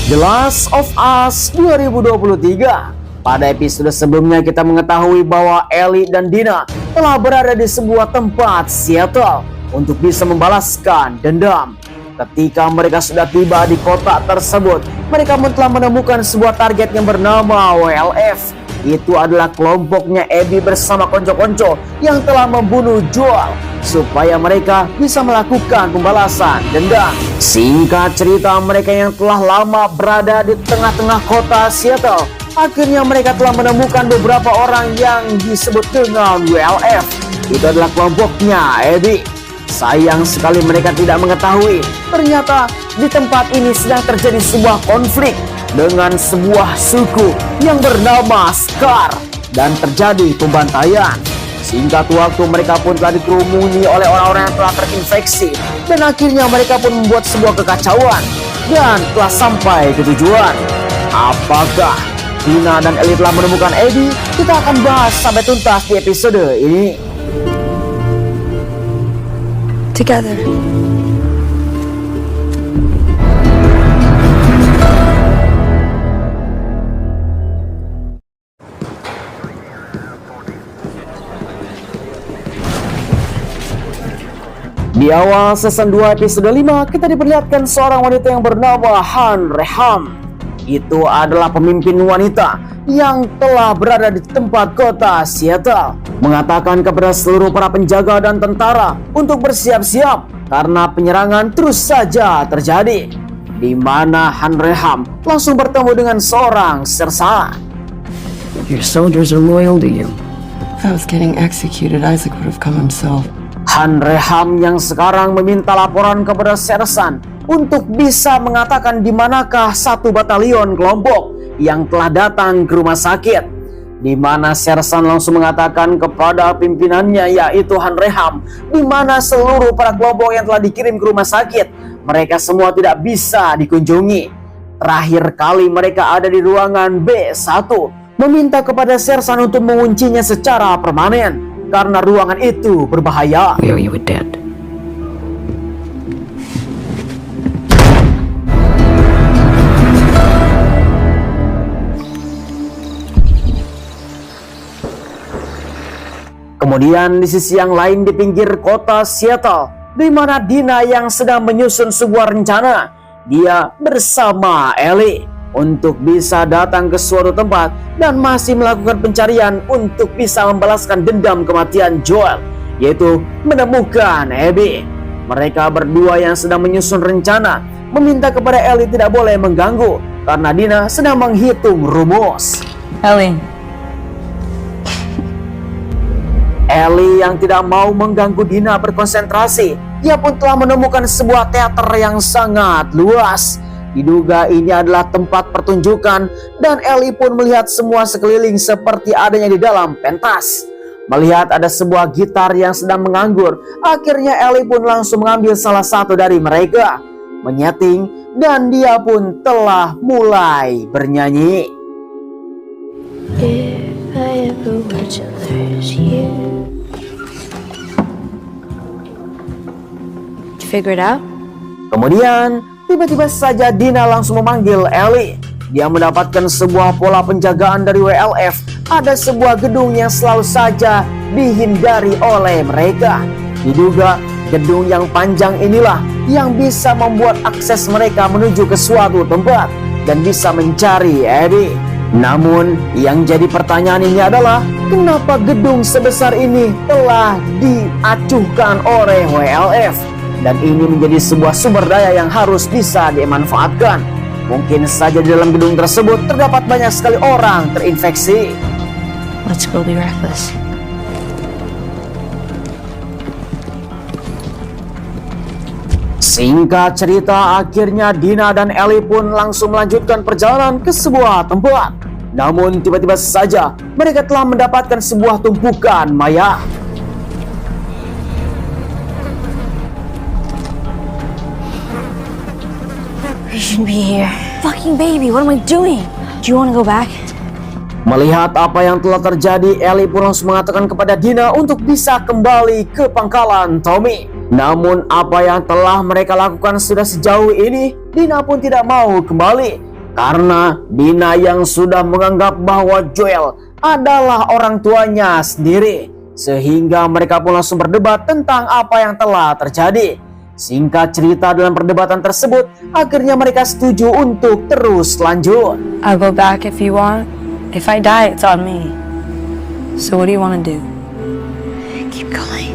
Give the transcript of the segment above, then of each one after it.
The Last of Us 2023. Pada episode sebelumnya kita mengetahui bahwa Ellie dan Dina telah berada di sebuah tempat Seattle untuk bisa membalaskan dendam. Ketika mereka sudah tiba di kota tersebut, mereka telah menemukan sebuah target yang bernama WLF. Itu adalah kelompoknya Abby bersama konco-konco yang telah membunuh Joel supaya mereka bisa melakukan pembalasan dendam. Singkat cerita, mereka yang telah lama berada di tengah-tengah kota Seattle, akhirnya mereka telah menemukan beberapa orang yang disebut dengan WLF. Itu adalah kelompoknya Abby. Sayang sekali mereka tidak mengetahui, ternyata di tempat ini sedang terjadi sebuah konflik dengan sebuah suku yang bernama Scar dan terjadi pembantaian. Singkat waktu, mereka pun telah dikerumuni oleh orang-orang yang telah terinfeksi dan akhirnya mereka pun membuat sebuah kekacauan dan telah sampai ke tujuan. Apakah Dina dan Ellie telah menemukan Abby? Kita akan bahas sampai tuntas di episode ini. Together. Di awal season 2 episode 5, kita diperlihatkan seorang wanita yang bernama Han Reham. Itu adalah pemimpin wanita yang telah berada di tempat kota Seattle, mengatakan kepada seluruh para penjaga dan tentara untuk bersiap-siap karena penyerangan terus saja terjadi. Di mana Han Reham langsung bertemu dengan seorang sersan. Your soldiers are loyal to you. If I was getting executed, Isaac would have come himself. Han Reham yang sekarang meminta laporan kepada sersan untuk bisa mengatakan di manakah satu batalion kelompok yang telah datang ke rumah sakit. Di mana sersan langsung mengatakan kepada pimpinannya, yaitu Han Reham, di mana seluruh para kelompok yang telah dikirim ke rumah sakit, mereka semua tidak bisa dikunjungi. Terakhir kali mereka ada di ruangan B1, meminta kepada sersan untuk menguncinya secara permanen karena ruangan itu berbahaya. We owe you a debt. Kemudian di sisi yang lain di pinggir kota Seattle, di mana Dina yang sedang menyusun sebuah rencana, dia bersama Ellie untuk bisa datang ke suatu tempat dan masih melakukan pencarian untuk bisa membalaskan dendam kematian Joel, yaitu menemukan Abby. Mereka berdua yang sedang menyusun rencana meminta kepada Ellie tidak boleh mengganggu karena Dina sedang menghitung rumus. Ellie yang tidak mau mengganggu Dina berkonsentrasi, ia pun telah menemukan sebuah teater yang sangat luas. Diduga ini adalah tempat pertunjukan dan Ellie pun melihat semua sekeliling seperti adanya di dalam pentas. Melihat ada sebuah gitar yang sedang menganggur, akhirnya Ellie pun langsung mengambil salah satu dari mereka, menyeting, dan dia pun telah mulai bernyanyi. If I ever were to lose you. Did you figure it out? Kemudian tiba-tiba saja Dina langsung memanggil Ellie. Dia mendapatkan sebuah pola penjagaan dari WLF. Ada sebuah gedung yang selalu saja dihindari oleh mereka. Diduga gedung yang panjang inilah yang bisa membuat akses mereka menuju ke suatu tempat dan bisa mencari Abby. Namun yang jadi pertanyaan ini adalah, kenapa gedung sebesar ini telah diacuhkan oleh WLF? Dan ini menjadi sebuah sumber daya yang harus bisa dimanfaatkan. Mungkin saja di dalam gedung tersebut terdapat banyak sekali orang terinfeksi. Let's go be reckless. Singkat cerita, akhirnya Dina dan Ellie pun langsung melanjutkan perjalanan ke sebuah tempat. Namun tiba-tiba saja mereka telah mendapatkan sebuah tumpukan mayat. We shouldn't be here. Fucking baby, what am I doing? Do you want to go back? Melihat apa yang telah terjadi, Ellie pun langsung mengatakan kepada Dina untuk bisa kembali ke pangkalan Tommy. Namun apa yang telah mereka lakukan sudah sejauh ini, Dina pun tidak mau kembali. Karena Dina yang sudah menganggap bahwa Joel adalah orang tuanya sendiri, sehingga mereka pun langsung berdebat tentang apa yang telah terjadi. Singkat cerita, dalam perdebatan tersebut akhirnya mereka setuju untuk terus lanjut. I'll go back if you want. If I die, it's on me. So what do you want to do? Keep going.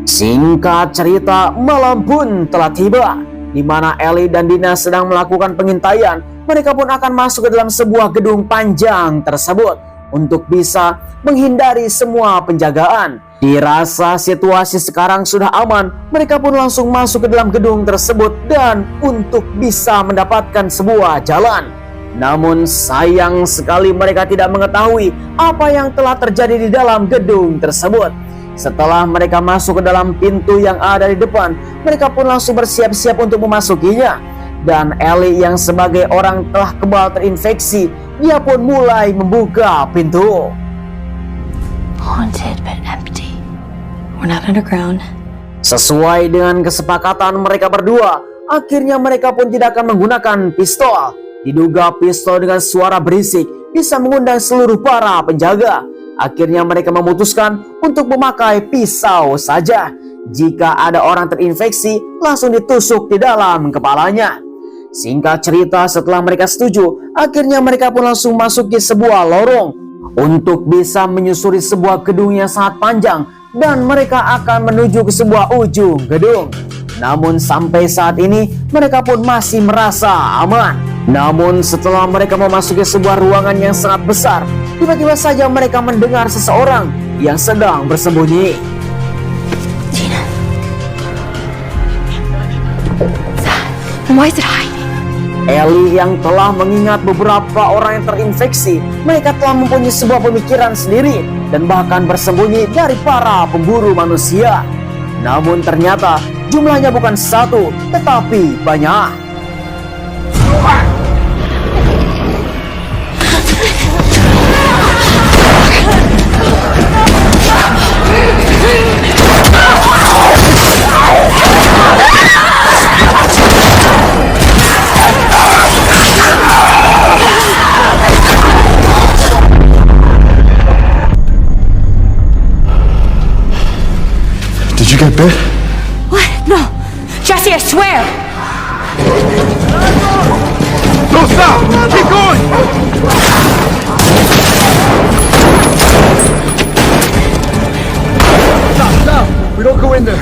Singkat cerita, malam pun telah tiba, di mana Ellie dan Dina sedang melakukan pengintaian. Mereka pun akan masuk ke dalam sebuah gedung panjang tersebut untuk bisa menghindari semua penjagaan. Dirasa situasi sekarang sudah aman, mereka pun langsung masuk ke dalam gedung tersebut dan untuk bisa mendapatkan sebuah jalan. Namun sayang sekali mereka tidak mengetahui apa yang telah terjadi di dalam gedung tersebut. Setelah mereka masuk ke dalam pintu yang ada di depan, mereka pun langsung bersiap-siap untuk memasukinya. Dan Ellie yang sebagai orang telah kebal terinfeksi, dia pun mulai membuka pintu. Haunted but empty. We're not underground. Sesuai dengan kesepakatan mereka berdua, akhirnya mereka pun tidak akan menggunakan pistol. Diduga pistol dengan suara berisik bisa mengundang seluruh para penjaga. Akhirnya mereka memutuskan untuk memakai pisau saja. Jika ada orang terinfeksi, langsung ditusuk di dalam kepalanya. Singkat cerita, setelah mereka setuju, akhirnya mereka pun langsung masuk ke sebuah lorong untuk bisa menyusuri sebuah gedung yang sangat panjang, dan mereka akan menuju ke sebuah ujung gedung. Namun sampai saat ini mereka pun masih merasa aman. Namun setelah mereka memasuki sebuah ruangan yang sangat besar, tiba-tiba saja mereka mendengar seseorang yang sedang bersembunyi. Tina. Why is it hiding? Ellie yang telah mengingat beberapa orang yang terinfeksi, mereka telah mempunyai sebuah pemikiran sendiri dan bahkan bersembunyi dari para pemburu manusia. Namun ternyata jumlahnya bukan satu, tetapi banyak. Did you get bit? What? No. Jesse, I swear. No, stop! Keep going! Stop! We don't go in there.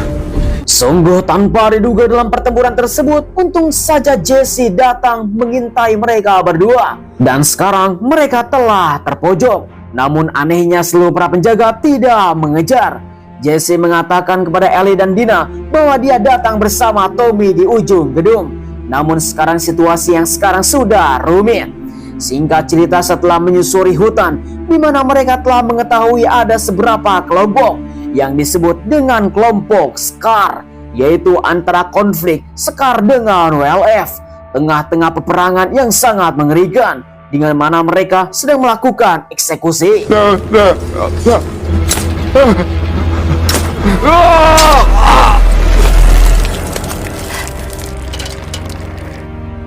Sungguh tanpa diduga dalam pertempuran tersebut, untung saja Jesse datang mengintai mereka berdua. Dan sekarang mereka telah terpojok. Namun anehnya seluruh para penjaga tidak mengejar. Jesse mengatakan kepada Ellie dan Dina bahwa dia datang bersama Tommy di ujung gedung. Namun sekarang situasi yang sekarang sudah rumit. Singkat cerita, setelah menyusuri hutan, di mana mereka telah mengetahui ada seberapa kelompok yang disebut dengan kelompok Scar, yaitu antara konflik Scar dengan WLF. Tengah-tengah peperangan yang sangat mengerikan, dengan mana mereka sedang melakukan eksekusi.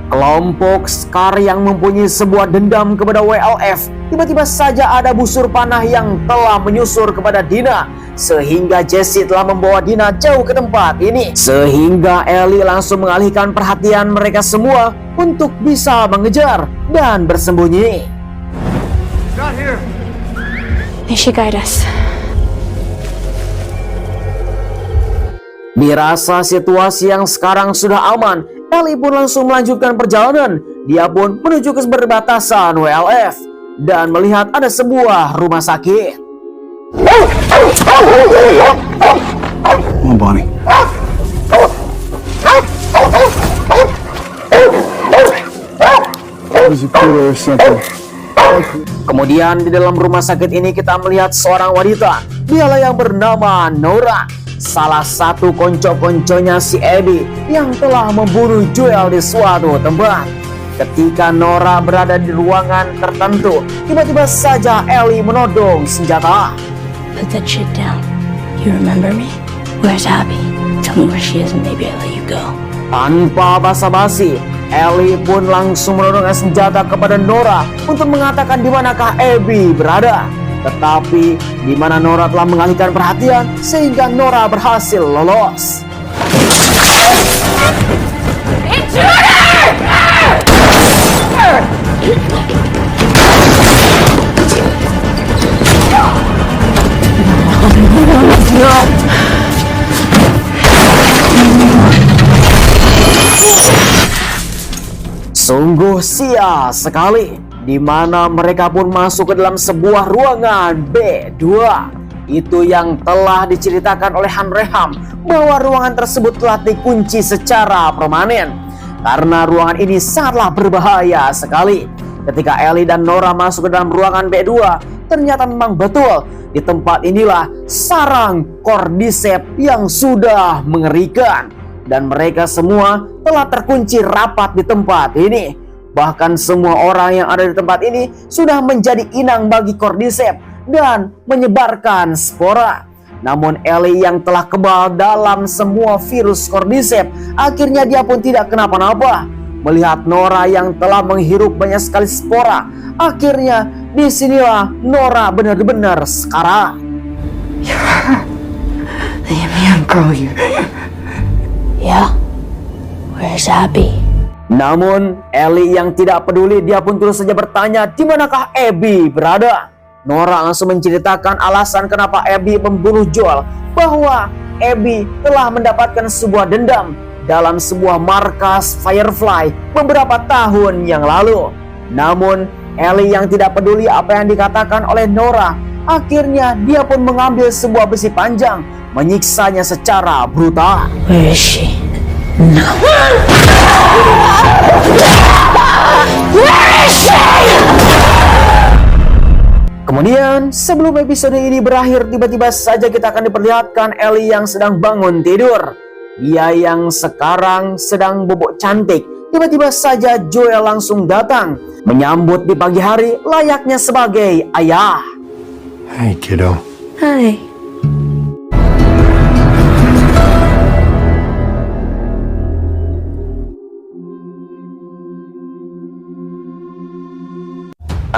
Kelompok Scar yang mempunyai sebuah dendam kepada WLF, tiba-tiba saja ada busur panah yang telah menyusur kepada Dina, sehingga Jesse telah membawa Dina jauh ke tempat ini, sehingga Ellie langsung mengalihkan perhatian mereka semua untuk bisa mengejar dan bersembunyi. Not here. May she guide us. Dirasa situasi yang sekarang sudah aman, Ellie pun langsung melanjutkan perjalanan. Dia pun menuju ke perbatasan WLF dan melihat ada sebuah rumah sakit. Come on, Bonnie. There's a killer or something. Kemudian di dalam rumah sakit ini kita melihat seorang wanita. Dialah yang bernama Nora, salah satu konco-konconya si Abby yang telah membunuh Joel di suatu tempat. Ketika Nora berada di ruangan tertentu, tiba-tiba saja Ellie menodong senjata. Put that shit down. You remember me? Where's Abby? Tell me where she is and maybe I'll let you go. Tanpa basa-basi, Ellie pun langsung menodongkan senjata kepada Nora untuk mengatakan di manakah Abby berada. Tetapi di mana Nora telah mengalihkan perhatian sehingga Nora berhasil lolos. Sungguh sia sekali, di mana mereka pun masuk ke dalam sebuah ruangan B2. Itu yang telah diceritakan oleh Han Reham bahwa ruangan tersebut telah dikunci secara permanen. Karena ruangan ini sangatlah berbahaya sekali. Ketika Ellie dan Nora masuk ke dalam ruangan B2, ternyata memang betul di tempat inilah sarang Cordyceps yang sudah mengerikan. Dan mereka semua telah terkunci rapat di tempat ini. Bahkan semua orang yang ada di tempat ini sudah menjadi inang bagi Cordyceps dan menyebarkan spora. Namun Ellie yang telah kebal dalam semua virus Cordyceps, akhirnya dia pun tidak kenapa-napa. Melihat Nora yang telah menghirup banyak sekali spora, akhirnya disinilah Nora benar-benar sekarang. The young girl you. Yeah? Where's Abby? Namun Ellie yang tidak peduli, dia pun terus saja bertanya di manakah Abby berada. Nora langsung menceritakan alasan kenapa Abby membunuh Joel, bahwa Abby telah mendapatkan sebuah dendam dalam sebuah markas Firefly beberapa tahun yang lalu. Namun Ellie yang tidak peduli apa yang dikatakan oleh Nora, akhirnya dia pun mengambil sebuah besi panjang, menyiksanya secara brutal. Where is she? Kemudian sebelum episode ini berakhir, tiba-tiba saja kita akan diperlihatkan Ellie yang sedang bangun tidur. Dia yang sekarang sedang bobok cantik. Tiba-tiba saja Joel langsung datang, menyambut di pagi hari layaknya sebagai ayah. Hey, kiddo. Hi.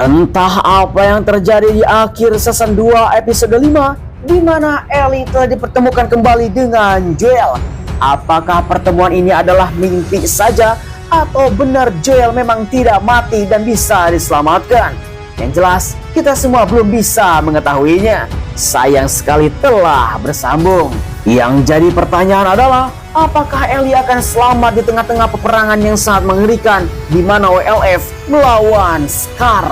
Entah apa yang terjadi di akhir season 2 episode 5, di mana Ellie telah dipertemukan kembali dengan Joel. Apakah pertemuan ini adalah mimpi saja atau benar Joel memang tidak mati dan bisa diselamatkan? Yang jelas kita semua belum bisa mengetahuinya. Sayang sekali telah bersambung. Yang jadi pertanyaan adalah, apakah Ellie akan selamat di tengah-tengah peperangan yang sangat mengerikan di mana WLF melawan Scar?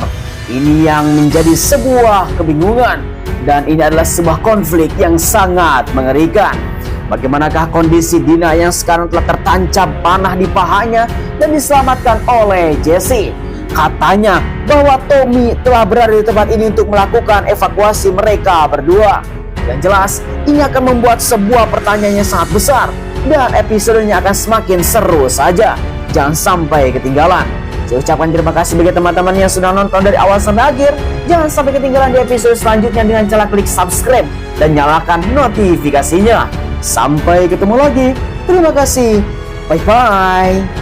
Ini yang menjadi sebuah kebingungan, dan ini adalah sebuah konflik yang sangat mengerikan. Bagaimanakah kondisi Dina yang sekarang telah tertancap panah di pahanya dan diselamatkan oleh Jesse? Katanya bahwa Tommy telah berada di tempat ini untuk melakukan evakuasi mereka berdua. Yang jelas, ini akan membuat sebuah pertanyaan yang sangat besar, dan episodenya akan semakin seru saja. Jangan sampai ketinggalan. Saya ucapkan terima kasih bagi teman-teman yang sudah nonton dari awal sampai akhir. Jangan sampai ketinggalan di episode selanjutnya dengan cara klik subscribe dan nyalakan notifikasinya. Sampai ketemu lagi. Terima kasih. Bye-bye.